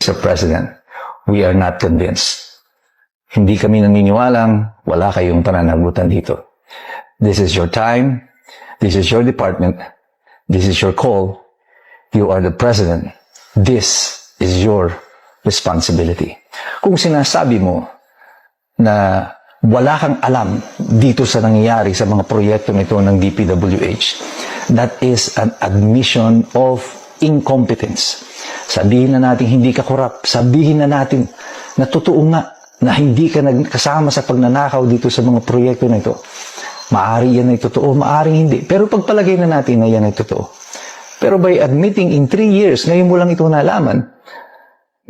Mr. President, we are not convinced. Hindi kami naniniwalang wala kayong pananagutan dito. This is your time. This is your department. This is your call. You are the President. This is your responsibility. Kung sinasabi mo na wala kang alam dito sa nangyayari sa mga proyekto nito ng DPWH, that is an admission of incompetence. Sabihin na natin hindi ka korap. Sabihin na natin na totoo nga na hindi ka nagkasama sa pagnanakaw dito sa mga proyekto na ito. Maari yan ay totoo, maari hindi. Pero pagpalagay na natin na yan ay totoo. Pero by admitting in 3 years, ngayon mo lang ito nalaman,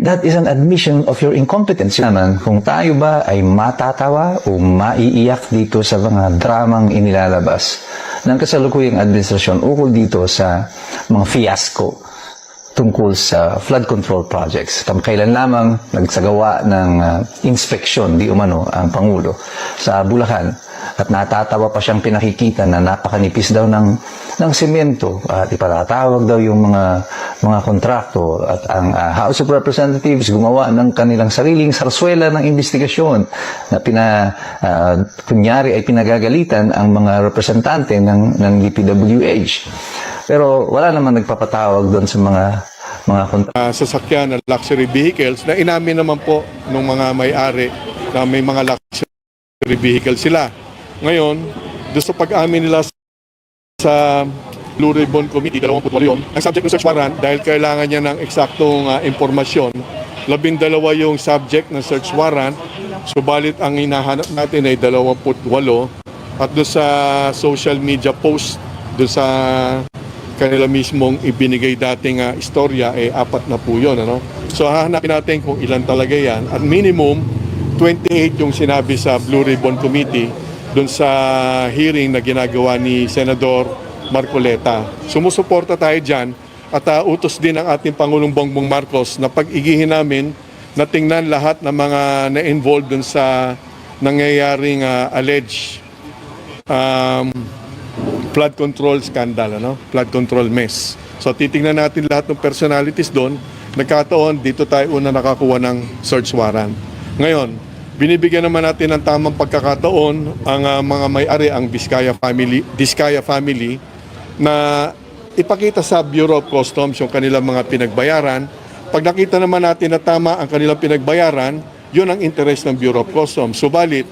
that is an admission of your incompetence. Naman, kung tayo ba ay matatawa o maiiyak dito sa mga dramang inilalabas ng kasalukuyang administrasyon ukol dito sa mga fiasco tungkol sa flood control projects. Kailan lamang nagsagawa ng inspeksyon, di umano, ang Pangulo sa Bulacan at natatawa pa siyang pinakikita na napakanipis daw ng semento at ipatatawag daw yung mga kontrakto at ang House of Representatives gumawa ng kanilang sariling sarswela ng investigasyon na kunyari ay pinagagalitan ang mga representante ng DPWH. Pero wala naman nagpapatawag doon sa mga sasakyan na luxury vehicles na inamin naman po ng mga may-ari na may mga luxury vehicles sila. Ngayon, doon sa pag-amin nila sa Blue Ribbon Committee, 28 yun, ang subject ng search warrant dahil kailangan niya ng eksaktong impormasyon. 12 yung subject ng search warrant, subalit ang hinahanap natin ay 28 at doon sa social media post, doon sa kanila mismong ibinigay dating istorya, 4 na po yun. Ano? So hahanapin natin kung ilan talaga yan. At minimum, 28 yung sinabi sa Blue Ribbon Committee doon sa hearing na ginagawa ni Senador Marcoleta. Sumusuporta tayo dyan at utos din ang ating Pangulong Bongbong Marcos na pag-igihin namin na tingnan lahat ng mga na-involved doon sa nangyayaring alleged flood control scandal, flood control mess. So titingnan natin lahat ng personalities doon. Nagkataon, dito tayo una nakakuha ng search warrant. Ngayon, binibigyan naman natin ng tamang pagkakataon ang mga may-ari, ang Diskaya family, na ipakita sa Bureau of Customs yung kanilang mga pinagbayaran. Pag nakita naman natin na tama ang kanilang pinagbayaran, yun ang interest ng Bureau of Customs. Subalit,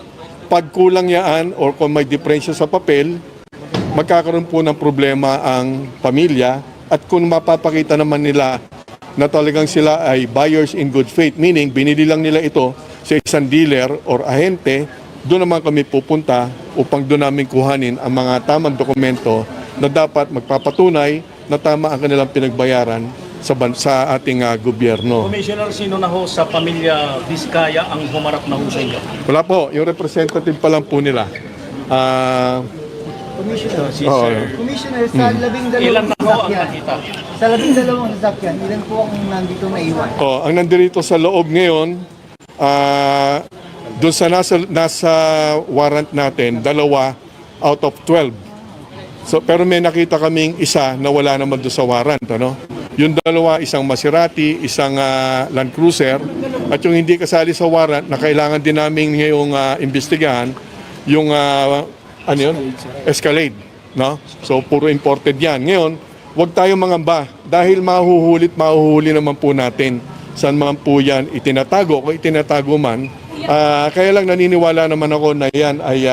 pag kulang yan or kung may diferensya sa papel, magkakaroon po ng problema ang pamilya at kung mapapakita naman nila na talagang sila ay buyers in good faith, meaning binili lang nila ito sa isang dealer or ahente, doon naman kami pupunta upang doon namin kuhanin ang mga tamang dokumento na dapat magpapatunay na tama ang kanilang pinagbayaran sa ating gobyerno. Commissioner, sino na ho sa pamilya Diskaya ang humarap na ho sa inyo? Wala po, yung representative pa lang po nila. Commissioner, Commissioner, sa 12 Ilan na ho ang sasakyan, nakita? sa 12 sasakyan, ilan po ang nandito naiwan? Ang nandito sa loob ngayon, doon sa nasa warrant natin, 2 out of 12. So, pero may nakita kaming isa na wala naman doon sa warrant. Ano? Yung 2, isang Maserati, isang Land Cruiser, at yung hindi kasali sa warrant na kailangan din namin ngayong imbestigahan, yung Escalade. No? So, puro imported yan. Ngayon, huwag tayo mangamba dahil mahuhuli naman po natin saan man po yan itinatago. Kung itinatago man, kaya lang naniniwala naman ako na yan ay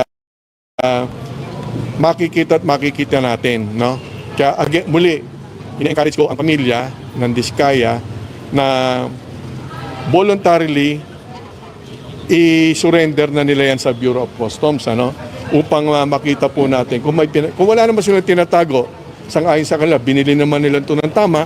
makikita natin. No? Kaya muli, ina-encourage ko ang pamilya ng Diskaya na voluntarily i-surrender na nila yan sa Bureau of Customs, upang makita po natin kung wala naman silang tinatago, sang-ayon sa kanila, binili naman nila ito ng tama,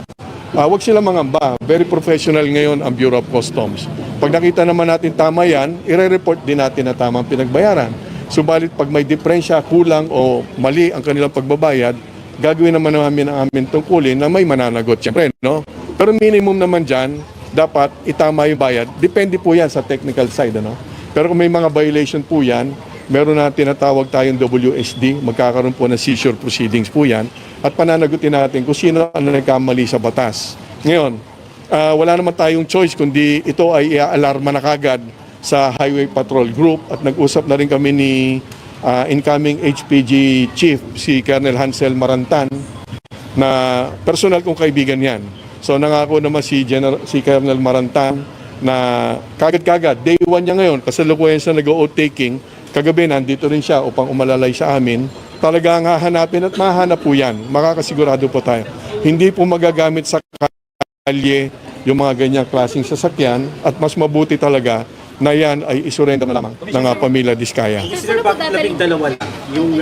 wag sila mangamba. Very professional ngayon ang Bureau of Customs. Pag nakita naman natin tama yan, i-report din natin na tamang pinagbayaran. Subalit pag may diferensya, kulang o mali ang kanilang pagbabayad, gagawin naman namin ang aming tungkulin na may mananagot. Siyempre, no? Pero minimum naman dyan, dapat itama yung bayad. Depende po yan sa technical side. Pero kung may mga violation po yan, meron na tinatawag tayong WSD, magkakaroon po ng seizure proceedings po yan, at pananagutin natin kung sino ang nagkamali sa batas. Ngayon, wala naman tayong choice kundi ito ay i-alarma na kagad sa Highway Patrol Group at nag-usap na rin kami ni incoming HPG Chief, si Colonel Hansel Marantan, na personal kong kaibigan yan. So nangako naman si Colonel Marantan na kagad-kagad, day 1 niya ngayon, kasalukuyan sa nag-oath taking, kagabi nandito rin siya upang umalalay sa amin. Talagang hahanapin at mahanap po yan. Makakasigurado po tayo. Hindi po magagamit sa kalye yung mga ganyang klaseng sasakyan at mas mabuti talaga na yan ay isurrender na lamang ng pamilya Diskaya. Sir, bakit labing-dalawa lang yung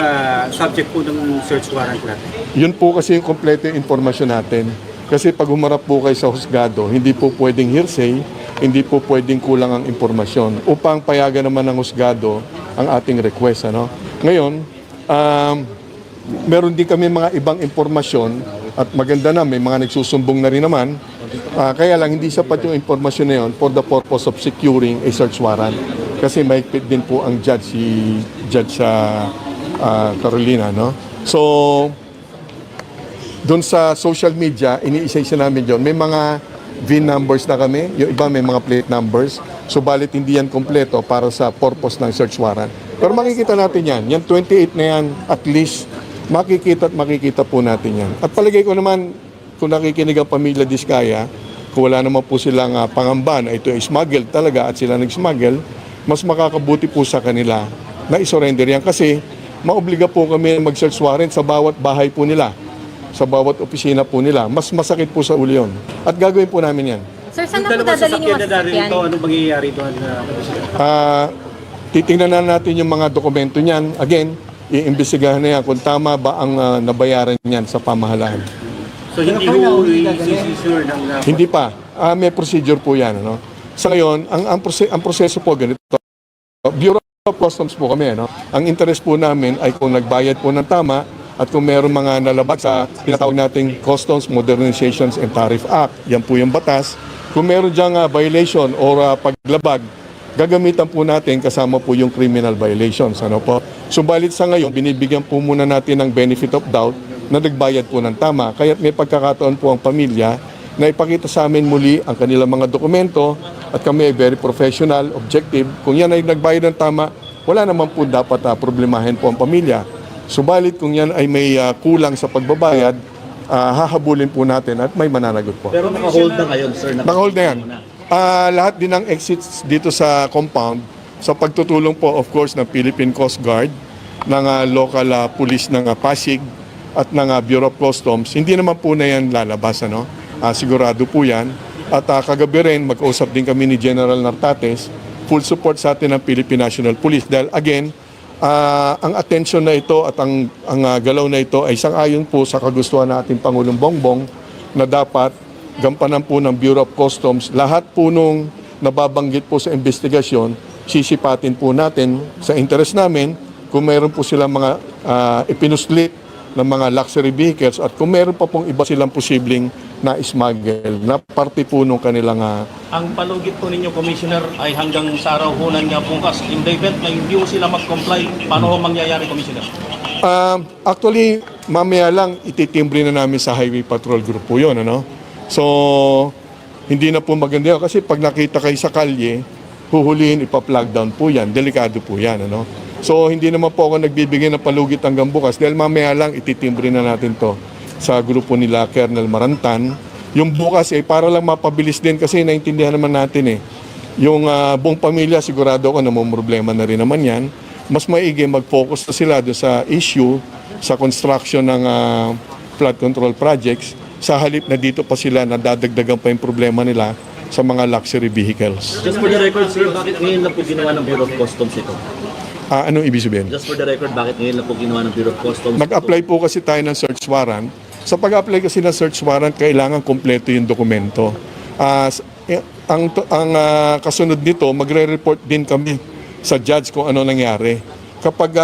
subject po ng search warrant natin? Yun po kasi yung kompleto yung informasyon natin. Kasi pag humarap po kayo sa husgado, hindi po pwedeng hearsay, hindi po pwedeng kulang ang impormasyon upang payagan naman ng husgado ang ating request. Ano? Ngayon, meron din kami mga ibang impormasyon at maganda na, may mga nagsusumbong na rin naman. Kaya lang hindi sapat yung impormasyon na yun for the purpose of securing a search warrant. Kasi mahigpit din po ang judge, si Judge Carolina. No? So, doon sa social media, iniisa-isa namin yun. May mga VIN numbers na kami, yung iba may mga plate numbers. Subalit hindi yan kompleto para sa purpose ng search warrant. Pero makikita natin yan. Yan 28 na yan, at least makikita po natin yan. At palagay ko naman, kung nakikinig ang pamilya Diskaya, kung wala naman po silang pangamba na ito ay smuggled talaga at sila nag-smuggle, mas makakabuti po sa kanila na isurrender yan. Kasi maobliga po kami mag-search warrant sa bawat bahay po nila, sa bawat opisina po nila. Mas masakit po sa ulo yun. At gagawin po namin yan. Sir, saan na po dadalhin yung mga sasakyan? Anong mangyayari doon? Titingnan na natin yung mga dokumento niyan. Again, iimbestigahan na yan kung tama ba ang nabayaran niyan sa pamahalaan. So hindi ho i-sure ng... Hindi pa. May procedure po yan. Ano? Sa ngayon, ang proseso po ganito. Bureau of Customs po kami. Ano? Ang interest po namin ay kung nagbayad po ng tama at kung meron mga nalabag sa tinatawag nating Customs Modernizations and Tariff Act. Yan po yung batas. Kung meron diyang violation or paglabag, gagamitan po natin kasama po yung criminal violations. Ano po? Subalit sa ngayon, binibigyan po muna natin ng benefit of doubt na nagbayad po ng tama. Kaya't may pagkakataon po ang pamilya na ipakita sa amin muli ang kanilang mga dokumento at kami ay very professional, objective. Kung yan ay nagbayad ng tama, wala naman po dapat problemahin po ang pamilya. Subalit kung yan ay may kulang sa pagbabayad, hahabulin po natin at may mananagot po. Pero naka-hold na ngayon, sir. Naka-hold na yan. Lahat din ng exits dito sa compound sa pagtutulong po of course ng Philippine Coast Guard, ng local police ng Pasig at ng Bureau of Customs, hindi naman po na yan lalabas. Ano? Sigurado po yan. At kagabi rin, mag-usap din kami ni General Nartates, full support sa atin ng Philippine National Police. Dahil again, ang attention na ito at ang galaw na ito ay sang-ayon po sa kagustuhan ng ating Pangulong Bongbong na dapat gampanan po ng Bureau of Customs lahat po nung nababanggit po sa investigasyon, sisipatin po natin sa interest namin kung meron po silang mga ipinuslit ng mga luxury vehicles at kung meron pa pong iba silang posibleng na smuggle na parte po nung kanilang Ang palugit po ninyo, Commissioner, ay hanggang sa araw ho nga bukas. In the event na hindi ho sila mag-comply, paano ho mangyayari, Commissioner? Actually, mamaya lang ititimbre na namin sa Highway Patrol Group po yun. Ano? So, hindi na po maganda yun. Kasi pag nakita kayo sa kalye, huhulihin, ipa-plug down po yan. Delikado po yan. Ano? So, hindi naman po ako nagbibigay ng palugit hanggang bukas dahil mamaya lang ititimbre na natin to sa grupo nila Colonel Marantan. Yung bukas para lang mapabilis din kasi naintindihan naman natin yung buong pamilya sigurado ako na may problema na rin naman yan. Mas maigi mag-focus na sila doon sa issue sa construction ng flood control projects sa halip na dito pa sila nadadagdagan pa yung problema nila sa mga luxury vehicles. Just for the record, sir, bakit ngayon lang po ginawa ng Bureau of Customs ito? Anong ibig sabihin? Just for the record, bakit ngayon lang po ginawa ng Bureau of Customs Nag-apply po kasi tayo ng search warrant. Sa pag-apply kasi ng search warrant, kailangan kompleto yung dokumento. Ang kasunod nito, magre-report din kami sa judge kung ano nangyari. Kapag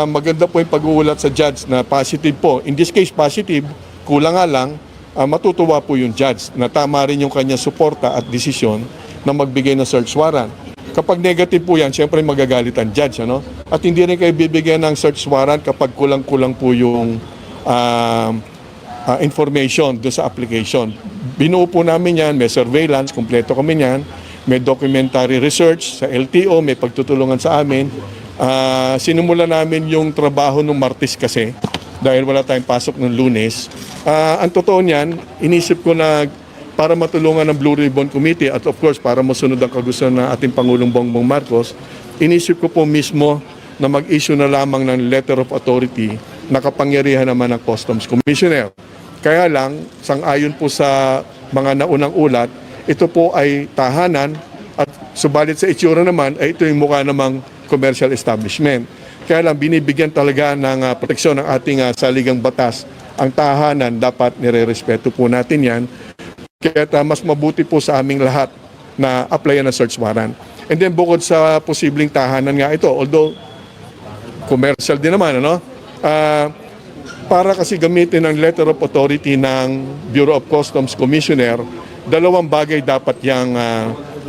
maganda po yung pag-uulat sa judge na positive po, in this case positive, kulang nga lang, matutuwa po yung judge na tama rin yung kanya suporta at desisyon na magbigay ng search warrant. Kapag negative po yan, siyempre magagalit ang judge. Ano? At hindi rin kayo bibigyan ng search warrant kapag kulang-kulang po yung information doon sa application. Binuo po namin yan, may surveillance, kumpleto kami yan, may documentary research sa LTO, may pagtutulungan sa amin. Sinimula namin yung trabaho nung Martes kasi dahil wala tayong pasok ng Lunes. Ang totoo niyan, inisip ko na para matulungan ng Blue Ribbon Committee at of course para masunod ang kagustuhan ng ating Pangulong Bongbong Marcos, inisip ko po mismo na mag-issue na lamang ng letter of authority na kapangyarihan naman ng Customs Commissioner. Kaya lang, sang-ayon po sa mga naunang ulat, ito po ay tahanan at subalit sa itsura naman ay ito yung mukha namang commercial establishment. Kaya lang binibigyan talaga ng proteksyon ng ating saligang batas. Ang tahanan dapat nire-respeto po natin yan. Kaya mas mabuti po sa aming lahat na applyan ng search warrant. And then bukod sa posibleng tahanan nga ito, although commercial din naman, para kasi gamitin ang letter of authority ng Bureau of Customs Commissioner, dalawang bagay dapat yung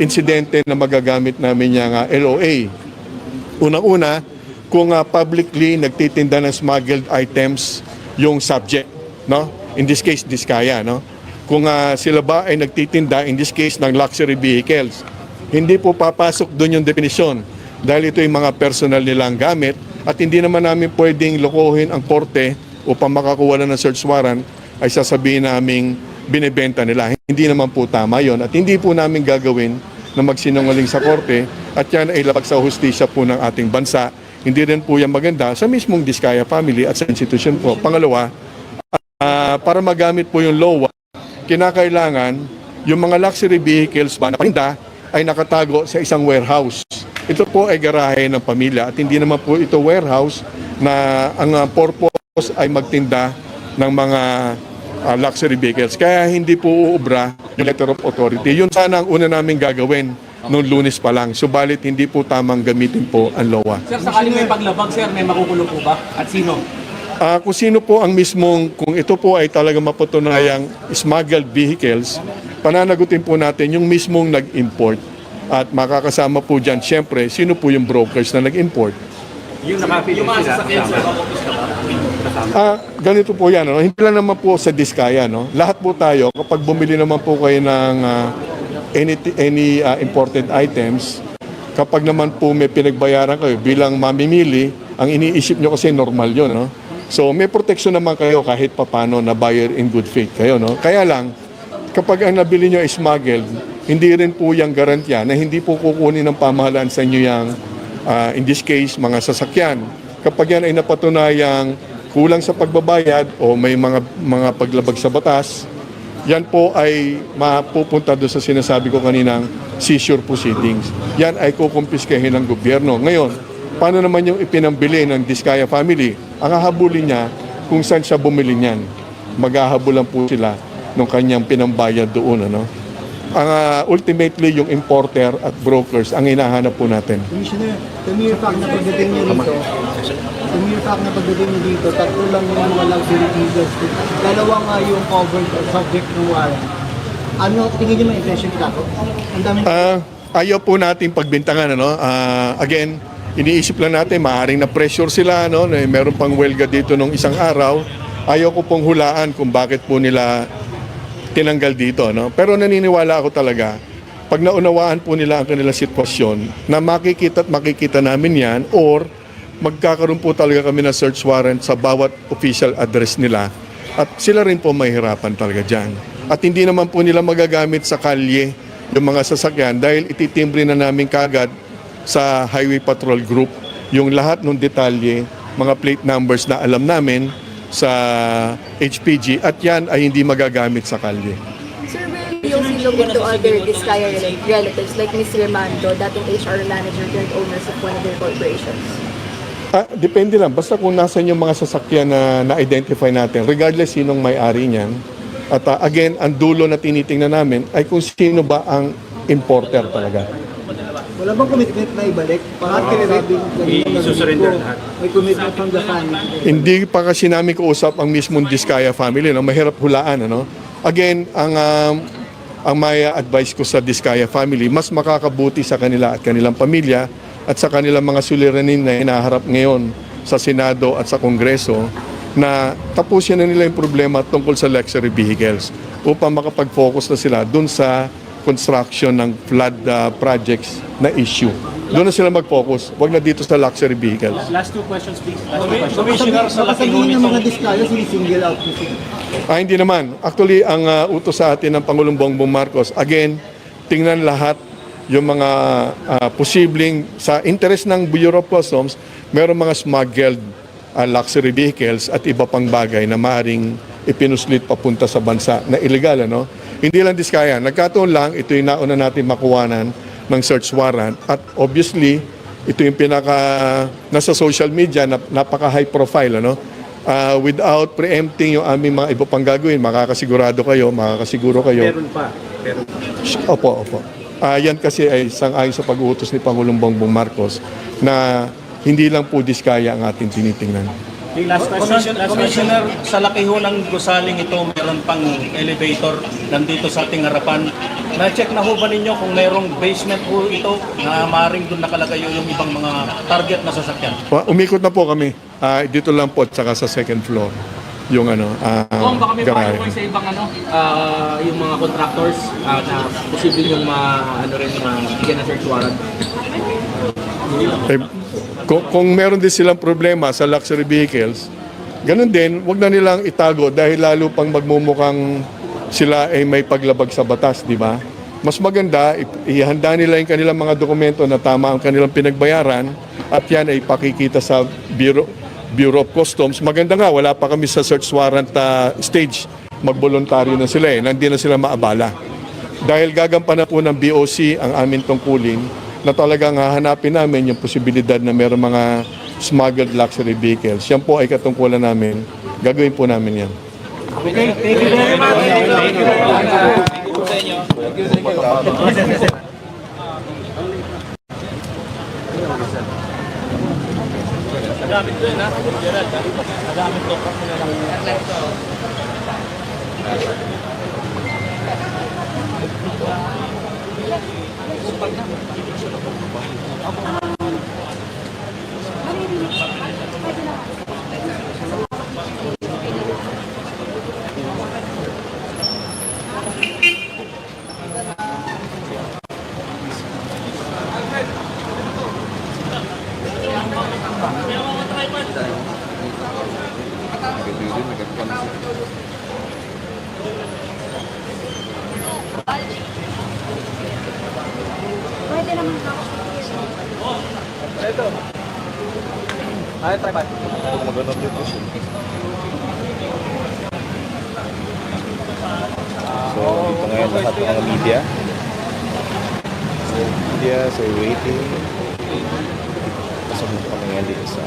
insidente na magagamit namin yung LOA. Unang-una, kung publicly nagtitinda ng smuggled items yung subject, no? In this case, Diskaya, no? Kung sila ba ay nagtitinda, in this case, ng luxury vehicles, hindi po papasok doon yung definisyon dahil ito yung mga personal nilang gamit at hindi naman namin pwedeng lokohin ang korte upang makakuha na ng search warrant ay sasabihin naming binibenta nila. Hindi naman po tama yon at hindi po namin gagawin na magsinungaling sa korte at yan ay labag sa hustisya po ng ating bansa. Hindi rin po yan maganda sa mismong Diskaya family at sa institution po. Pangalawa, para magamit po yung law, kinakailangan yung mga luxury vehicles ba na paninda ay nakatago sa isang warehouse. Ito po ay garahe ng pamilya at hindi naman po ito warehouse na ang purpose ay magtinda ng mga luxury vehicles. Kaya hindi po uubra yung letter of authority. Yun sana ang una namin gagawin noong Lunes pa lang. Subalit hindi po tamang gamitin po ang LOA. Sir, sakaling may paglabag, sir, may makukulong po ba? At sino? Kung sino po ang mismong, kung ito po ay talaga mapatunayang smuggled vehicles, pananagutin po natin yung mismong nag-import. At makakasama po dyan, syempre, sino po yung brokers na nag-import. Yung nakapili Yung mga sila. sasakyan, sir. Ganito po yan, no? Hindi lang naman po sa Diskaya. No? Lahat po tayo, kapag bumili naman po kayo ng any important items, kapag naman po may pinagbayaran kayo bilang mamimili, ang iniisip nyo kasi normal yun. No? So may protection naman kayo kahit papano na buyer in good faith kayo. No? Kaya lang, kapag ang nabili nyo is smuggled, hindi rin po yung garantiya na hindi po kukunin ng pamahalaan sa inyo yung, in this case, mga sasakyan. Kapag yan ay napatunayang kulang sa pagbabayad o may mga paglabag sa batas, yan po ay mapupunta doon sa sinasabi ko kaninang seizure proceedings. Yan ay kukumpiskahin ng gobyerno. Ngayon, paano naman yung ipinambili ng Diskaya family? Ang hahabulin niya kung saan siya bumili niyan. Maghahabulan po sila ng kanyang pinambayad doon. Ano? Ang ultimately, yung importer at brokers ang hinahanap po natin. Commissioner, the mere fact na pagdating niyo dito, tatlo lang yung mga luxury vehicles. Dalawa nga yung covered or subject ng warrant. Ano, tingin niyo may impression nila ko? Ang dami. Ayaw po natin pagbintangan. Ano? Again, iniisip lang natin, maaaring na pressure sila. No? Meron pang welga dito nung isang araw. Ayaw ko pong hulaan kung bakit po nila tinanggal dito. No? Pero naniniwala ako talaga, pag naunawaan po nila ang kanilang sitwasyon, na makikita at makikita namin yan, or magkakaroon po talaga kami ng search warrant sa bawat official address nila, at sila rin po mahirapan talaga dyan. At hindi naman po nila magagamit sa kalye yung mga sasakyan dahil ititimbre na namin kagad sa Highway Patrol Group yung lahat ng detalye, mga plate numbers na alam namin sa HPG at yan ay hindi magagamit sa kalye. Sir, will you also look into other Diskaya relatives like Ms. Remando, dating HR manager and owners of one of their corporations? Depende lang. Basta kung nasan yung mga sasakyan na na-identify natin, regardless sinong may-ari niyan. At again, ang dulo na tinitingnan namin ay kung sino ba ang importer talaga. Wala bang commitment na ibalik? Parang I-surrender lahat. May commitment from the family. Hindi pa kasi namin kausap ang mismong Diskaya family. No? Mahirap hulaan. Ano? Again, ang may advice ko sa Diskaya family, mas makakabuti sa kanila at kanilang pamilya at sa kanilang mga suliranin na hinaharap ngayon sa Senado at sa Kongreso na tapusin na nila yung problema tungkol sa luxury vehicles. upang makapag-focus na sila dun sa construction ng flood projects na issue. Doon na sila mag-focus, wag na dito sa luxury vehicles. Last two questions, please. Last two questions. Commissioner, sa Baka laki ho sabihin ng mga nitong Diskaya, sinisingle out nyo sila. Hindi naman. Actually, ang utos sa atin ng Pangulong Bongbong Marcos, again, tingnan lahat yung mga posibleng, sa interest ng Bureau of Customs, meron mga smuggled luxury vehicles at iba pang bagay na maaaring ipinuslit papunta sa bansa na illegal, ano? Hindi lang Diskaya. Nagkataon lang, ito yung nauna natin makuwanan ng search warrant at obviously, ito yung nasa social media, napaka-high profile, ano? Without preempting yung aming mga iba pang gagawin, makakasiguro kayo. Meron pa. Opo. Yan kasi ay sang-ayon sa pag-uutos ni Pangulong Bongbong Marcos na hindi lang po Diskaya ang ating tinitingnan. Okay, last question. Commissioner, sa laki ho ng gusaling ito, meron pang elevator nandito sa ating harapan. Na-check na ho ba ninyo kung merong basement ho ito na maaaring doon nakalagay yung ibang mga target na sasakyan? Umikot na po kami. Dito lang po at saka sa second floor yung Kung baka may garahe. payo sa ibang yung mga contractors na posibleng yung bigyan ng search warrant. Kung meron din silang problema sa luxury vehicles, ganun din, wag na nilang itago dahil lalo pang magmumukhang sila ay may paglabag sa batas, di ba? Mas maganda, ihanda nila yung kanilang mga dokumento na tama ang kanilang pinagbayaran at yan ay pakikita sa Bureau of Customs. Maganda nga, wala pa kami sa search warrant stage. Magboluntaryo na sila hindi na sila maabala. Dahil gagampanan po ng BOC ang aming tungkulin na talagang hahanapin namin yung posibilidad na mayroong mga smuggled luxury vehicles. Yan po ay katungkulan namin. Gagawin po namin yan. Okay, thank you very much. Thank you very much. Nagamit doon na, Gerald. Nagamit doon. So, dito ngayon lahat ng mga media. So waiting. Pasok kami ngayon dito sa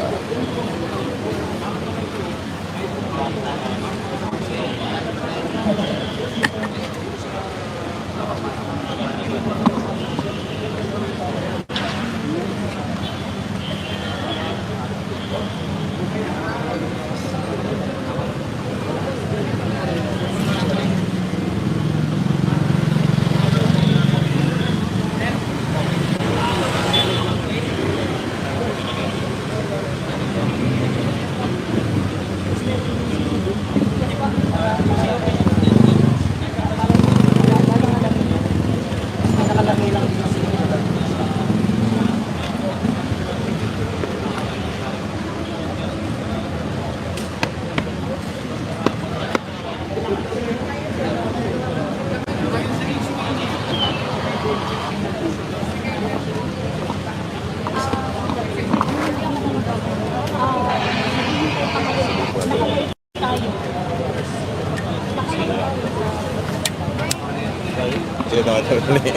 Sino naman ito?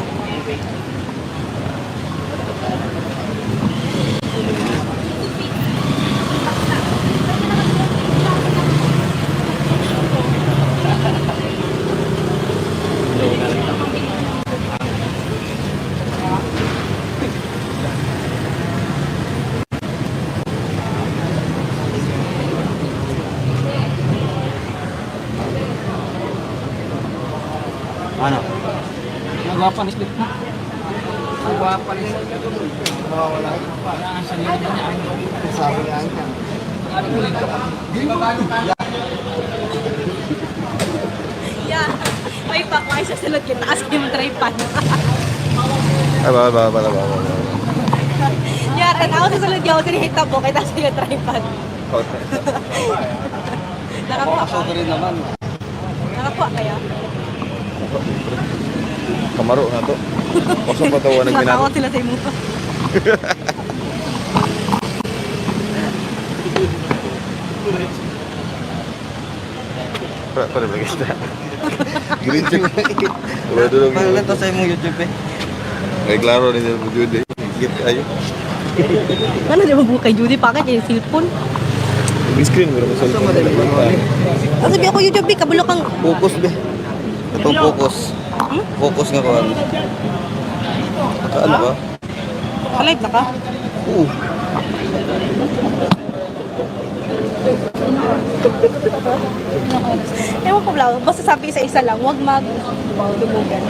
Nagwapanis dito. Nagwapanis. Mawawala. Ang sanili niya. Sabi nga niya. Yeah. kayo sa sulod kita kasi yung tripod. Ay, ba. Yara na ako sa sulod yung sinihita po kaya sa yung tripod. Nakakuha ka? Nakakuha kaya? Kamaro na to. Pasok pa tawa ng Nakakuha ginagawa. sila sa imo. Para lagi kita. Green check. Wala dulu. Paano to sa imong YouTube eh? Ay klaro ni sa YouTube eh. Git ayo. Ano di ba buka Judy? Bakit yung cellphone? Big screen mo sa cellphone. Ang sabi ako YouTube, kabulo kang... Focus be. Itong focus. Focus nga ko ano. Ano ba? Ka-live na ka? Oo. Ewan ko lang, basta sabi isa-isa lang, huwag mag-dumugan.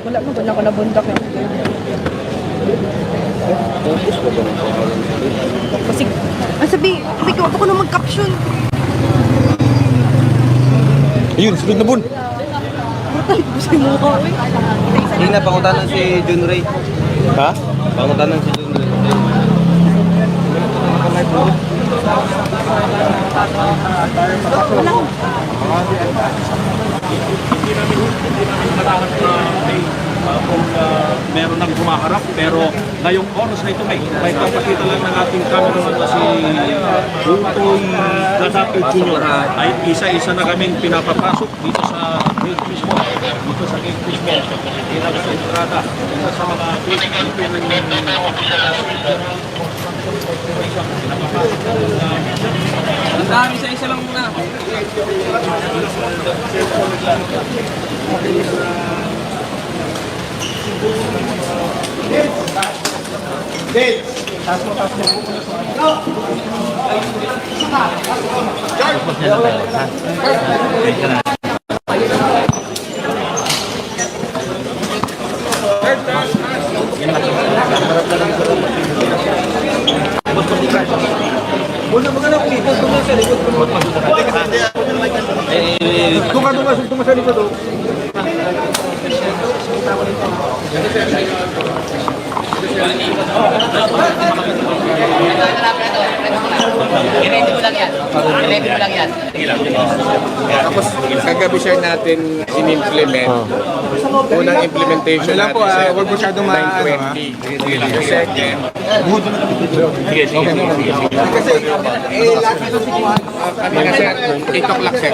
Wala mo ba na ako nabundak yun? Kasi, sabi ko, ako na mag-caption. Ayun, sunod na bun. Gusto mo ko. Hindi na pangutanan si Jun Ray. Ha? Pangutanan si Jun Ray. Hindi namin natanggap na kung meron nang humaharap, pero ngayong oras na ito may papakita lang ng ating cameraman na si Butoy Latapio Jr. ay isa-isa na kaming pinapapasok dito sa gate mismo, dito sa gate mismo, dito sa entrada, dito sa mga gate Ang dami sa isa lang muna. Tapos kagabi share natin in-implement. Unang implementation natin sa Huwag masyadong 920. Second, kami na sir, 8 o'clock sir.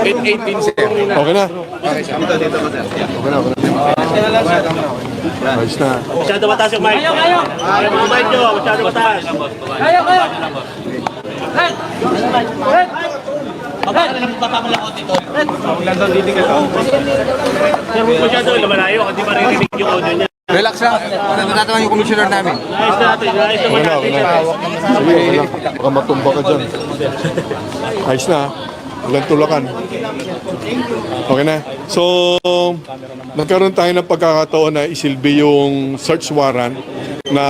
8:18 sir. Okay na? Okay na. Ayos na. Masyado mataas yung mic. Ayaw! Yung mic nyo, masyado mataas. Ayaw! Sir, masyado lumalayo, hindi maririnig yung audio niya. Relax lang. Natatawan yung commissioner namin. Ayos natin, ayos naman natin. Sige, okay lang. Baka matumba ka dyan. Ayos na. Walang tulakan. Okay na. So, nagkaroon tayo ng pagkakataon na isilbi yung search warrant na